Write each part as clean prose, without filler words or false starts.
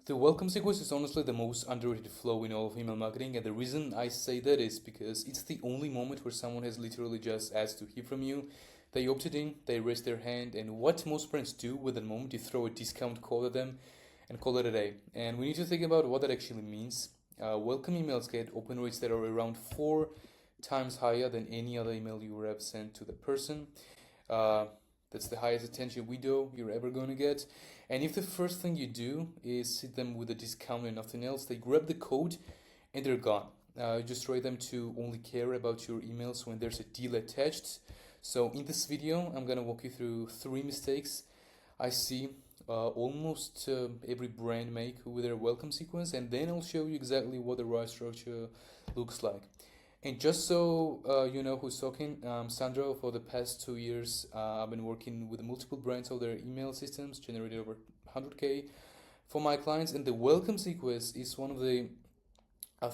The welcome sequence is honestly the most underrated flow in all of email marketing, and the reason I say that is because it's the only moment where someone has literally just asked to hear from you. They opted in, they raised their hand, and what most brands do with that moment is throw a discount code at them and call it a day. And we need to think about what that actually means. Welcome emails get open rates that are around 4 times higher than any other email you would have sent to the person. Uh, that's the highest attention window you're ever going to get. And if the first thing you do is hit them with a discount and nothing else, they grab the code and they're gone. Just try them to only care about your emails when there's a deal attached. So in this video, I'm gonna walk you through 3 mistakes I see almost every brand make with their welcome sequence, and then I'll show you exactly what the right structure looks like. And just so you know who's talking, Sandro, for the past 2 years, I've been working with multiple brands of their email systems, generated over 100K for my clients, and the welcome sequence is one of the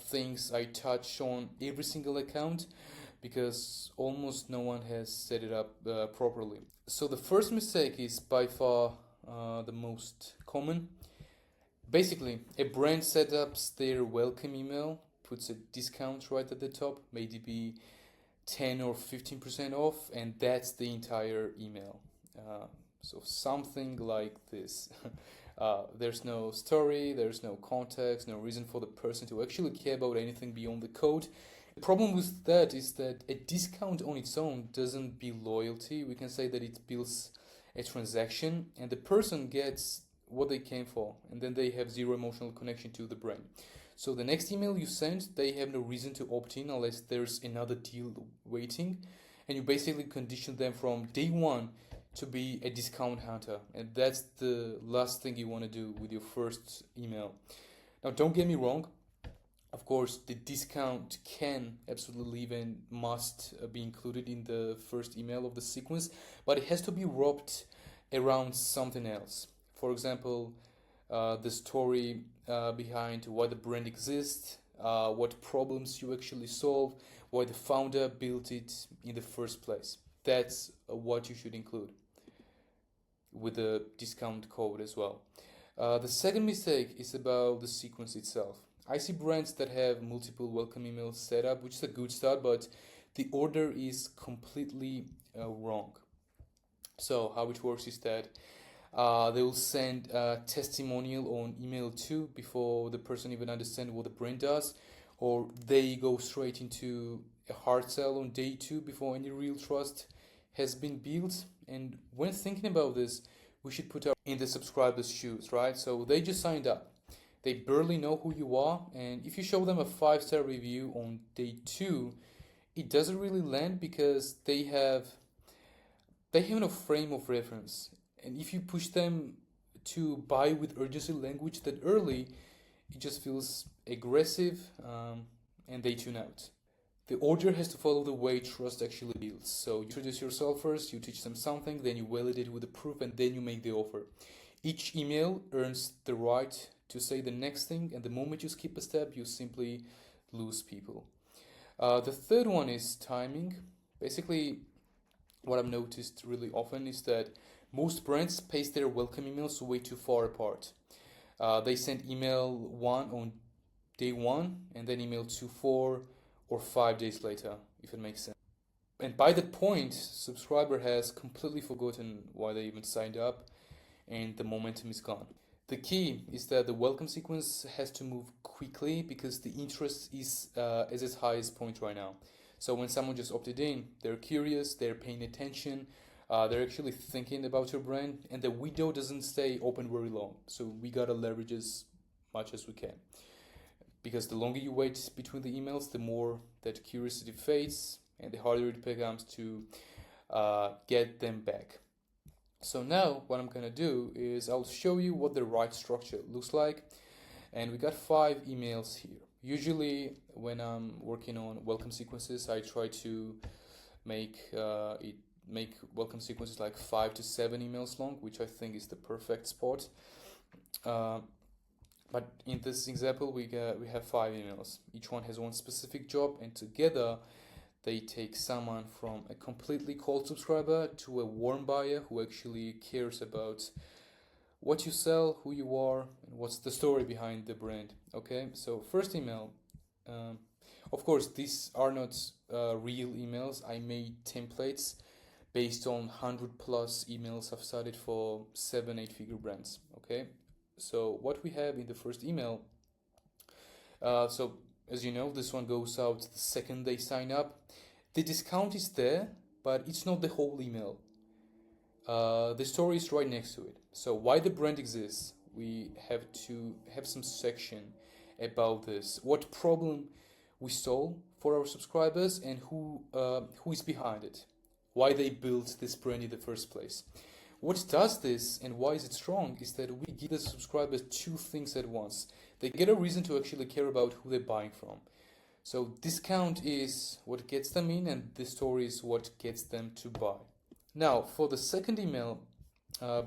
things I touch on every single account because almost no one has set it up properly. So the first mistake is by far the most common. Basically, a brand sets up their welcome email, puts a discount right at the top, maybe 10 or 15% off, and that's the entire email. So something like this. There's no story, there's no context, no reason for the person to actually care about anything beyond the code. The problem with that is that a discount on its own doesn't build loyalty. We can say that it builds a transaction, and the person gets what they came for, and then they have zero emotional connection to the brand. So the next email you send, they have no reason to opt in unless there's another deal waiting, and you basically condition them from day one to be a discount hunter, and that's the last thing you want to do with your first email. Now, don't get me wrong. Of course, the discount can absolutely even must be included in the first email of the sequence, but it has to be wrapped around something else. For example, the story behind why the brand exists, what problems you actually solve, why the founder built it in the first place. That's what you should include with the discount code as well. The second mistake is about the sequence itself. I see brands that have multiple welcome emails set up, which is a good start, but the order is completely wrong. So how it works is that they will send a testimonial on email 2 before the person even understands what the brand does, or they go straight into a hard sell on day 2 before any real trust has been built. And when thinking about this, we should put our in the subscriber's shoes, right? So they just signed up. They barely know who you are, and if you show them a 5-star review on day 2, it doesn't really land because they have no frame of reference. And if you push them to buy with urgency language that early, it just feels aggressive, and they tune out. The order has to follow the way trust actually builds. So you introduce yourself first, you teach them something, then you validate it with the proof, and then you make the offer. Each email earns the right to say the next thing, and the moment you skip a step, you simply lose people. The third one is timing. Basically, what I've noticed really often is that most brands paste their welcome emails way too far apart. They send email 1 on day 1 and then email 2 4 or 5 days later, if it makes sense. And by that point, subscriber has completely forgotten why they even signed up, and the momentum is gone. The key is that the welcome sequence has to move quickly because the interest is at its highest point right now. So when someone just opted in, they're curious, they're paying attention, they're actually thinking about your brand, and the window doesn't stay open very long. So we gotta leverage as much as we can. Because the longer you wait between the emails, the more that curiosity fades, and the harder it becomes to get them back. So now what I'm gonna do is I'll show you what the right structure looks like, and we got 5 emails here. Usually when I'm working on welcome sequences, I try to make welcome sequences like 5 to 7 emails long, which I think is the perfect spot. But in this example, we have 5 emails. Each one has one specific job, and together they take someone from a completely cold subscriber to a warm buyer who actually cares about what you sell, who you are, and what's the story behind the brand. Okay, so first email. Um, of course, these are not real emails. I made templates based on 100 plus emails I've started for 7, 8 figure brands. Okay, so what we have in the first email. So as you know, this one goes out the second they sign up. The discount is there, but it's not the whole email. The story is right next to it. So why the brand exists, we have to have some section about this. What problem we solve for our subscribers, and who is behind it. Why they built this brand in the first place. What does this and why is it strong is that we give the subscribers two things at once. They get a reason to actually care about who they're buying from. So discount is what gets them in, and the story is what gets them to buy. Now, for the second email,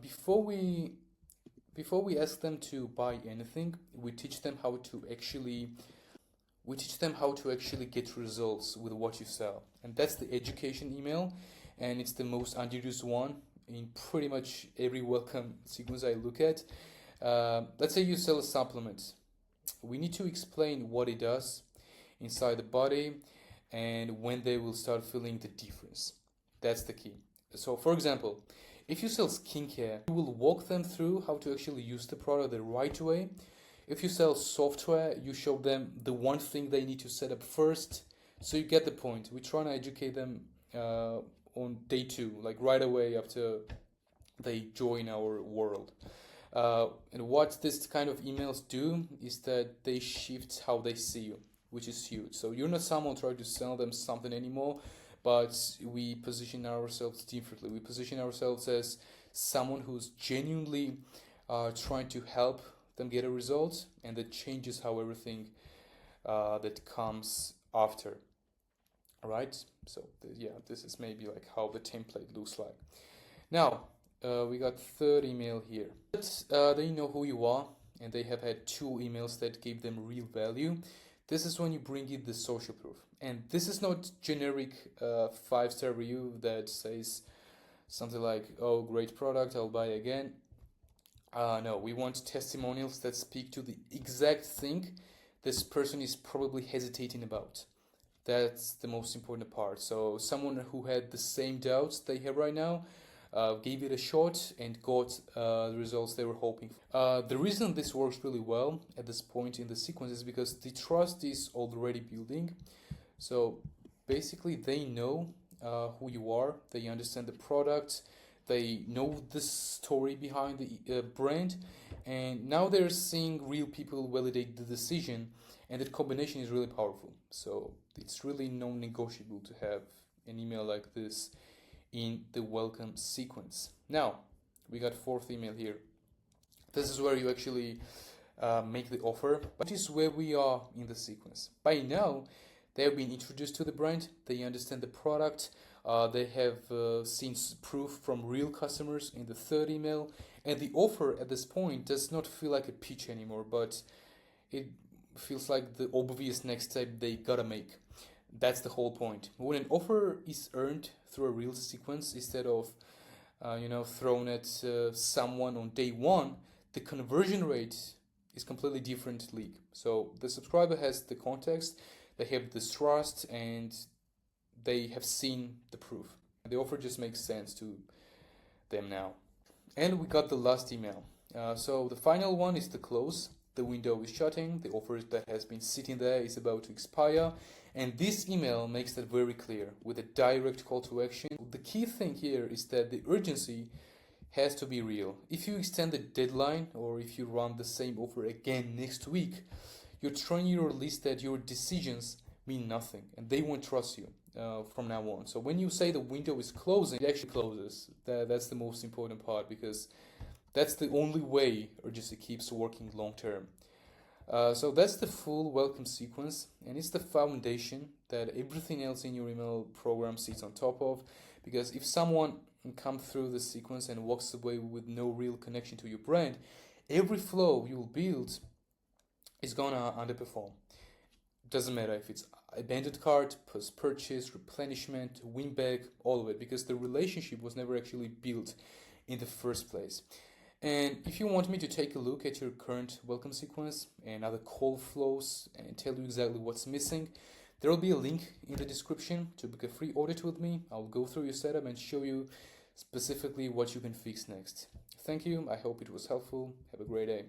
before we ask them to buy anything, we teach them how to actually get results with what you sell, and that's the education email, and it's the most underused one in pretty much every welcome sequence I look at. Let's say you sell a supplement. We need to explain what it does inside the body and when they will start feeling the difference. That's the key. So for example, if you sell skincare, you will walk them through how to actually use the product the right way. If you sell software, you show them the one thing they need to set up first. So you get the point. We're trying to educate them on day 2, like right away after they join our world. And what this kind of emails do is that they shift how they see you, which is huge. So you're not someone trying to sell them something anymore, but we position ourselves differently. We position ourselves as someone who's genuinely trying to help them get a result, and that changes how everything that comes after. All right, so yeah, this is maybe like how the template looks like. Now we got third email here. They know who you are, and they have had 2 emails that gave them real value. This is when you bring in the social proof, and this is not generic 5-star review that says something like, "Oh, great product, I'll buy again." No, we want testimonials that speak to the exact thing this person is probably hesitating about. That's the most important part. So someone who had the same doubts they have right now gave it a shot and got the results they were hoping for. The reason this works really well at this point in the sequence is because the trust is already building. So basically they know who you are, they understand the product, they know the story behind the brand, and now they're seeing real people validate the decision, and that combination is really powerful. So it's really non-negotiable to have an email like this in the welcome sequence. Now, we got 4th email here. This is where you actually make the offer, but this is where we are in the sequence. By now, they have been introduced to the brand, they understand the product, they have seen proof from real customers in the 3rd email, and the offer at this point does not feel like a pitch anymore, but it feels like the obvious next step they gotta make. That's the whole point. When an offer is earned through a real sequence instead of thrown at someone on day 1, the conversion rate is completely different league. So the subscriber has the context, they have this trust, and they have seen the proof. The offer just makes sense to them now. And we got the last email. So the final one is the close. The window is shutting, the offer that has been sitting there is about to expire, and this email makes that very clear with a direct call to action. The key thing here is that the urgency has to be real. If you extend the deadline, or if you run the same offer again next week, you're trying your list that your decisions mean nothing, and they won't trust you from now on. So when you say the window is closing, it actually closes. That's the most important part, because that's the only way urgency keeps working long term. So that's the full welcome sequence, and it's the foundation that everything else in your email program sits on top of. Because if someone comes through the sequence and walks away with no real connection to your brand, every flow you will build is gonna underperform. Doesn't matter if it's abandoned cart, post-purchase, replenishment, win back, all of it, because the relationship was never actually built in the first place. And if you want me to take a look at your current welcome sequence and other call flows and tell you exactly what's missing, there will be a link in the description to book a free audit with me. I'll go through your setup and show you specifically what you can fix next. Thank you. I hope it was helpful. Have a great day.